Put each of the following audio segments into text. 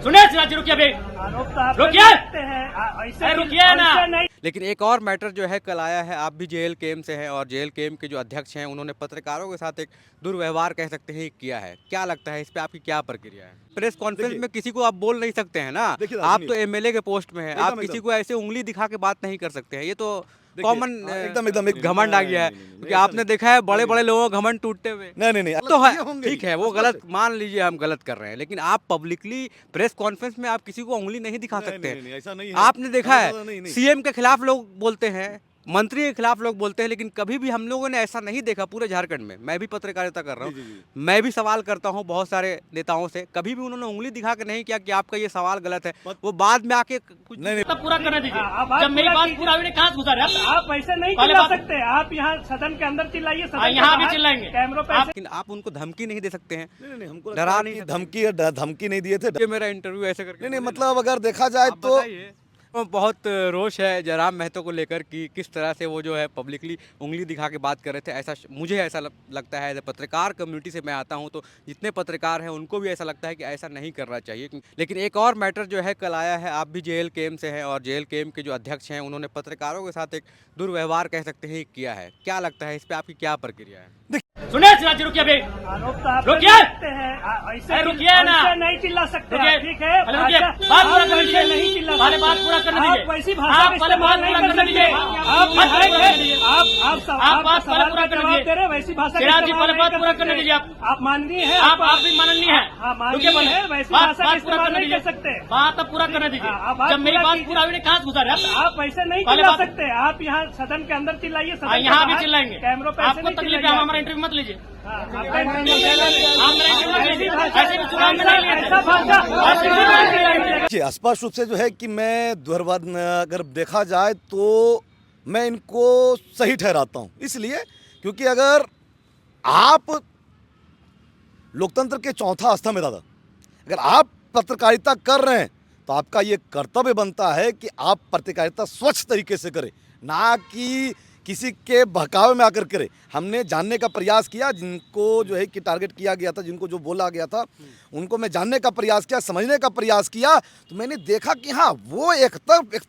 सुनिए सिराज, रुकिए अभी, आरोप तो आप रुकिए। लगते हैं ऐसे रुकिए ना। ऐसे नहीं। लेकिन एक और मैटर जो है कल आया है, आप भी जेएलकेएम से हैं और जेएलकेएम के जो अध्यक्ष हैं उन्होंने पत्रकारों के साथ एक दुर्व्यवहार कह सकते हैं किया है। क्या लगता है इस पे आपकी क्या प्रक्रिया है? प्रेस कॉन्फ्रेंस में किसी को आप बोल नहीं सकते हैं ना, देखिए, आप सुनिए। तो एमएलए के पोस्ट में है, आप एकदम, किसी को ऐसे उंगली दिखा के बात नहीं कर सकते हैं। ये तो देखिए, कॉमन एकदम एक घमंड आ गया है, नहीं, नहीं, क्योंकि ऐसा आपने देखा है बड़े बड़े लोगों का घमंड टूटते हुए। नहीं तो है, ये होंगे ठीक ही। है, वो बस गलत बस। मान लीजिए, हम गलत कर रहे हैं, लेकिन आप पब्लिकली प्रेस कॉन्फ्रेंस में आप किसी को उंगली नहीं दिखा सकते नहीं, ऐसा नहीं हैं। है। आपने देखा नहीं, है नहीं। सीएम के खिलाफ लोग बोलते हैं, मंत्री के खिलाफ लोग बोलते हैं, लेकिन कभी भी हम लोगों ने ऐसा नहीं देखा पूरे झारखंड में। मैं भी पत्रकारिता कर रहा जी, जी, हूँ, मैं भी सवाल करता हूँ बहुत सारे नेताओं से, कभी भी उन्होंने उंगली दिखा के नहीं किया कि आपका ये सवाल गलत है। वो बाद में आके कुछ नहीं तब पूरा करने दीजिए। हाँ, आप जब मेरी पूरा बात कीजिए। पूरा हुई नहीं, कहाँ से घुसा रहे आप ऐसे नहीं पहले चिल्ला बात- सकते। आप यहाँ सदन के अंदर चिल्लाइए, सदन के यहाँ भी बाहर चिल्लाएंगे। कैमरों पे आप- ऐसे- लेकिन आप उनको धमकी नहीं दे सकते हैं। नहीं हमको डरा लगता है नहीं कि सकते। धमकी नहीं दिए थे। ये मेरा इंटरव्यू ऐसे करके नहीं बोले मतलब अगर देखा जाए आप तो बताइए। तो बहुत रोष है जयराम महतो को लेकर कि किस तरह से वो जो है पब्लिकली उंगली दिखा के बात कर रहे थे। ऐसा मुझे ऐसा लगता है, पत्रकार कम्युनिटी से मैं आता हूं तो जितने पत्रकार हैं उनको भी ऐसा लगता है कि ऐसा नहीं करना चाहिए। लेकिन एक और मैटर जो है कल आया है, आप भी जेएलकेएम से हैं और जेएलकेएम के जो अध्यक्ष हैं उन्होंने पत्रकारों के साथ एक दुर्व्यवहार कह सकते हैं किया है। क्या लगता है इस पे आपकी क्या प्रक्रिया है? सुनिए सिराज, रुकिए अभी, आरोप तो आप रुकिए। लगते हैं ऐसे रुकिए ना। ऐसे नहीं चिल्ला सकते। रुकिए। ठीक है, पहले रुकिए, अच्छा, बात पूरा आप करने ऐसे दीजिए। नहीं चिल्ला पहले सकते। बात पूरा करने दीजिए। आप वैसी भाषा आप का पहले इस्तेमाल बात नहीं पूरा कर करने दीजिए। सकते। आप बात पूरा करने आएंगे, दीजिए। आप बात पहले सवाल पूरा का करने जवाब दीजिए। दे रहे हैं, वैसी भाषा का सिराज जी, इस्तेमाल पहले नहीं बात कर पूरा सकते। करने दीजिए। आप माननीय हैं, आप भी माननीय है। हाँ, माननीय रुकिए पहले। है, वैसी बात भाषा का पूरा इस्तेमाल करने नहीं दीजिए। कर सकते। बात अब पूरा करने दीजिए। हाँ, बात जब मेरी पूरा बात कीजिए। पूरा हुई नहीं, कहाँ से घुसा रहे आप ऐसे नहीं पहले चिल्ला बात- सकते। आप यहाँ सदन के अंदर चिल्लाइए, सदन के यहाँ भी बाहर चिल्लाएंगे। कैमरों पे ऐसे आपको नहीं तकलीफ है, चिल्लाइए। आप हमारा इंटरव्यू मत लीजिए। हाँ, आपका आप मेरा इंटरव्यू मत लीजिए। ऐसी भाषा- ऐसे भी चुनाव में नहीं लिए थे। ऐसा भाषा- ऐसे भी चुनाव में नहीं लिए थे। देखिए, स्पष्ट रूप से जो है कि मैं दुर्वाद अगर देखा जाए तो मैं इनको सही ठहराता हूँ, इसलिए क्योंकि अगर आप लोकतंत्र के चौथा स्तंभ है दादा, अगर आप पत्रकारिता कर रहे हैं तो आपका ये कर्तव्य बनता है कि आप पत्रकारिता स्वच्छ तरीके से करें, ना कि किसी के बहकावे में आकर करे। हमने जानने का प्रयास किया, जिनको जो है कि टारगेट किया गया था, जिनको जो बोला गया था उनको मैं जानने का प्रयास किया, समझने का प्रयास किया, तो मैंने देखा कि हाँ वो एक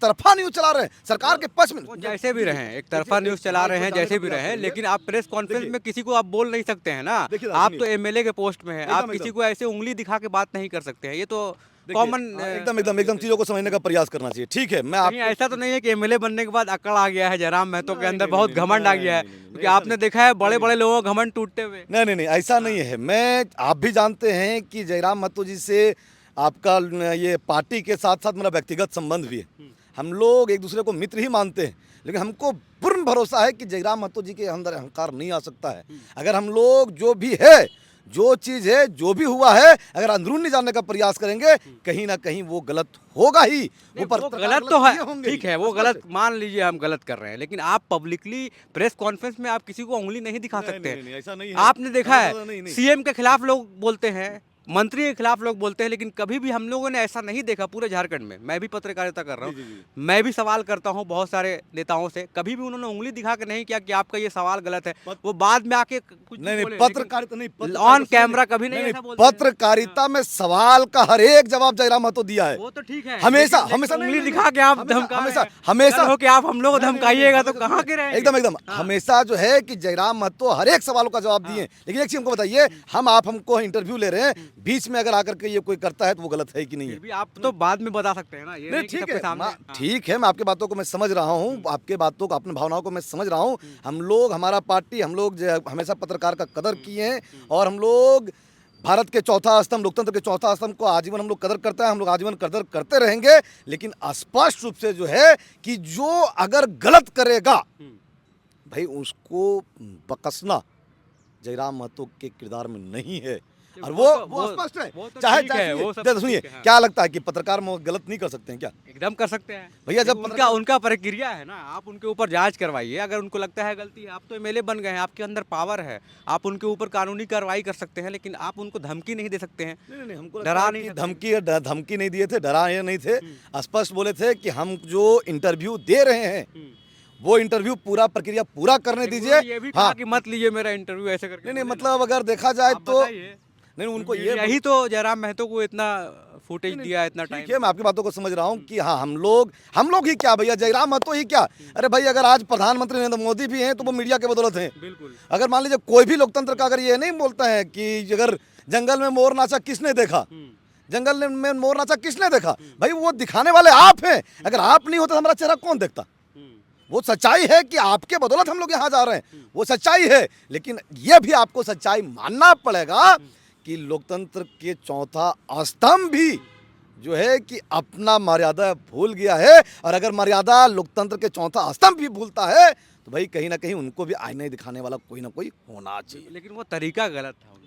तरफा न्यूज़ चला रहे हैं सरकार के पक्ष में। वो जैसे भी रहे, एक तरफा न्यूज चला रहे हैं, जैसे भी रहे, लेकिन आप प्रेस कॉन्फ्रेंस में किसी को आप बोल नहीं सकते हैं ना, देखिए, आप सुनिए। तो एमएलए के पोस्ट में है, आप एकदम, किसी एकदम। को ऐसे उंगली दिखा के बात नहीं कर सकते हैं। ये तो देखिए, कॉमन एकदम चीज़ों को समझने का प्रयास करना चाहिए। ठीक है, मैं कहीं ऐसा तो नहीं है कि एमएलए बनने के बाद अकड़ आ गया है जयराम महतो के अंदर, नहीं, बहुत नहीं, घमंड आ नहीं, गया है, नहीं, नहीं, क्योंकि ऐसा आपने देखा है बड़े बड़े लोगों का घमंड टूटते हुए। नहीं ऐसा नहीं है। मैं आप भी जानते हैं कि जयराम महतो जी से आपका ये पार्टी के साथ साथ मेरा व्यक्तिगत संबंध भी है। हम लोग एक दूसरे को मित्र ही मानते हैं, लेकिन हमको पूर्ण भरोसा है कि जयराम महतो जी के अंदर अहंकार नहीं आ सकता है। अगर हम लोग जो भी है, जो चीज़ है, जो भी हुआ है, अगर अंदरूनी जानने का प्रयास करेंगे कहीं ना कहीं वो गलत होगा ही। वो पत्रकार गलत तो है, किए होंगे ही। ठीक है, वो बस गलत बस। मान लीजिए, हम गलत कर रहे हैं, लेकिन आप पब्लिकली प्रेस कॉन्फ्रेंस में आप किसी को उंगली नहीं दिखा सकते हैं। नहीं, ऐसा नहीं है। आपने देखा नहीं, है सीएम के खिलाफ लोग बोलते हैं, मंत्री के खिलाफ लोग बोलते हैं, लेकिन कभी भी हम लोगों ने ऐसा नहीं देखा पूरे झारखंड में। मैं भी पत्रकारिता कर रहा जी, जी, हूँ, जी। मैं भी सवाल करता हूँ बहुत सारे नेताओं से, कभी भी उन्होंने उंगली दिखा के नहीं किया कि आपका ये सवाल गलत है। वो बाद में आके कुछ नहीं बोले, पत्रकारिता नहीं, लेकिन पत्रकारिता ऑन कैमरा कभी नहीं नहीं, ऐसा बोलते हैं। पत्रकारिता में सवाल का हर एक जवाब जयराम महतो दिया है। वो तो ठीक है, हमेशा लेकिन हमेशा उंगली नहीं, दिखा के आप हमेशा- धमका रहे हमेशा हैं। हमेशा कल हो कि आप हम लोग को धमकाइएगा तो कहाँ के रहेंगे? एकदम हाँ। हमेशा जो है कि जयराम महतो हर एक सवालों का जवाब दिए। लेकिन एक चीज हमको बताइए, हमको इंटरव्यू ले रहे हैं, बीच में अगर आकर के ये कोई करता है तो वो गलत है कि नहीं है? फिर भी आप तो बाद में बता सकते हैं ना, ये नहीं कि ठीक सबके है, सामने। हाँ। ठीक है, मैं आपकी बातों को मैं समझ रहा हूँ, आपके बातों को, अपनी भावनाओं को मैं समझ रहा हूँ। हम लोग, हमारा पार्टी, हम लोग हमेशा पत्रकार का कदर किए हैं और हम लोग भारत के चौथा स्तंभ, लोकतंत्र के चौथा स्तंभ को आजीवन हम लोग कदर करते हैं, हम लोग आजीवन कदर करते रहेंगे। लेकिन स्पष्ट रूप से जो है कि जो अगर गलत करेगा भाई उसको बकसना जयराम महतो के किरदार में नहीं है। और वो स्पष्ट है। वो तो चाहे ठीक है, वो सब चाहे तो सुनिए, ठीक है, हाँ। क्या लगता है कि पत्रकार गलत नहीं कर सकते हैं क्या? एकदम कर सकते हैं भैया, जब उनका पत्रकार- उनका प्रक्रिया है ना, आप उनके ऊपर जांच करवाइए, अगर उनको लगता है गलती है, आप तो एमएलए बन गए हैं, आपके अंदर पावर है, आप उनके ऊपर कानूनी कार्रवाई कर सकते हैं, लेकिन आप उनको धमकी नहीं दे सकते हैं। नहीं हमको डरा डरा नहीं नहीं, सकते। धमकी नहीं दिए थे, डराए नहीं थे। स्पष्ट बोले थे कि हम जो इंटरव्यू दे रहे हैं वो इंटरव्यू पूरा प्रक्रिया पूरा करने दीजिए। ये भी कहा हाँ, कि मत लीजिए मेरा इंटरव्यू ऐसे करके। नहीं बोले ना। मतलब अगर देखा जाए आप तो बताइए। नहीं, उनको ये यही तो जयराम महतो को इतना फुटेज दिया है इतना ठीक टाइम। है, मैं आपकी बातों को समझ रहा हूँ कि हाँ हम लोग ही क्या भैया, जयराम महतो ही क्या। अरे भाई अगर आज प्रधानमंत्री नरेंद्र मोदी भी हैं तो वो मीडिया के बदौलत हैं। बिल्कुल। अगर मान लीजिए कोई भी लोकतंत्र का अगर ये नहीं बोलता है कि अगर जंगल में मोर नाचा किसने देखा, जंगल में मोर नाचा किसने देखा, भाई वो दिखाने वाले आप हैं। अगर आप नहीं होते तो हमारा चेहरा कौन देखता। वो सच्चाई है कि आपके बदौलत हम लोग यहाँ जा रहे हैं, वो सच्चाई है। लेकिन ये भी आपको सच्चाई मानना पड़ेगा कि लोकतंत्र के चौथा स्तंभ भी जो है कि अपना मर्यादा भूल गया है। और अगर मर्यादा लोकतंत्र के चौथा स्तंभ भी भूलता है तो भाई कहीं ना कहीं उनको भी आईना दिखाने वाला कोई ना कोई होना चाहिए। लेकिन वो तरीका गलत था उनका,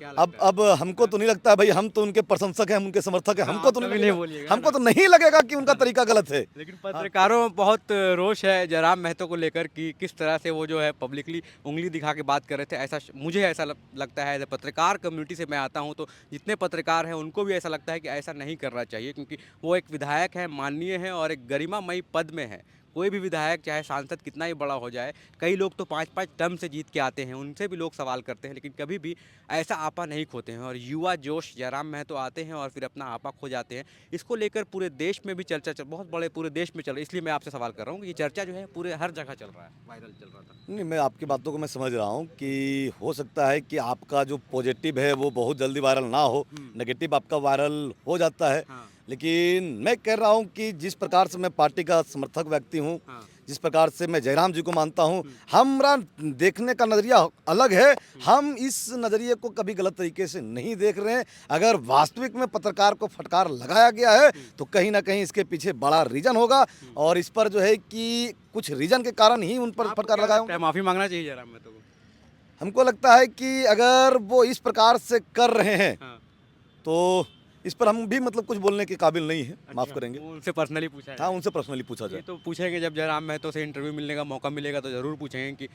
क्या लगता है? अब हमको तो नहीं लगता है भाई, हम तो उनके प्रशंसक हैं, हम उनके समर्थक हैं, हमको तो कभी नहीं नहीं लगेगा, बोलिएगा हमको तो नहीं लगेगा कि उनका तरीका गलत है। लेकिन पत्रकारों में बहुत रोष है जयराम महतो को लेकर कि किस तरह से वो जो है पब्लिकली उंगली दिखा के बात कर रहे थे। ऐसा मुझे ऐसा लगता है, पत्रकार कम्युनिटी से मैं आता हूं तो जितने पत्रकार हैं उनको भी ऐसा लगता है कि ऐसा नहीं करना चाहिए, क्योंकि वो एक विधायक है, माननीय है और एक गरिमामयी पद में है। कोई भी विधायक चाहे सांसद कितना ही बड़ा हो जाए, कई लोग तो 5-5 टर्म से जीत के आते हैं, उनसे भी लोग सवाल करते हैं, लेकिन कभी भी ऐसा आपा नहीं खोते हैं। और युवा जोश जयराम महतो आते हैं और फिर अपना आपा खो जाते हैं। इसको लेकर पूरे देश में भी चर्चा बहुत बड़े पूरे देश में चल रही है। इसलिए मैं आपसे सवाल कर रहा हूँ कि ये चर्चा जो है पूरे हर जगह चल रहा है, वायरल चल रहा था। नहीं, मैं आपकी बातों को मैं समझ रहा हूँ कि हो सकता है कि आपका जो पॉजिटिव है वो बहुत जल्दी वायरल ना हो, नेगेटिव आपका वायरल हो जाता है। हाँ। लेकिन मैं कह रहा हूँ कि जिस प्रकार से मैं पार्टी का समर्थक व्यक्ति हूँ, हाँ। जिस प्रकार से मैं जयराम जी को मानता हूँ, हमारा देखने का नज़रिया अलग है। हम इस नज़रिए को कभी गलत तरीके से नहीं देख रहे हैं। अगर वास्तविक में पत्रकार को फटकार लगाया गया है तो कहीं ना कहीं इसके पीछे बड़ा रीजन होगा, और इस पर जो है कि कुछ रीजन के कारण ही उन पर फटकार लगाया होगा। माफ़ी मांगना चाहिए जयराम महतो को। हमको लगता है कि अगर वो इस प्रकार से कर रहे हैं हाँ। तो इस पर हम भी मतलब कुछ बोलने के काबिल नहीं है, माफ़ करेंगे। वो उनसे पर्सनली पूछा है। हाँ, उनसे पर्सनली पूछा ये जाए। तो पूछेंगे जब जयराम महतो से इंटरव्यू मिलने का मौका मिलेगा तो ज़रूर पूछेंगे कि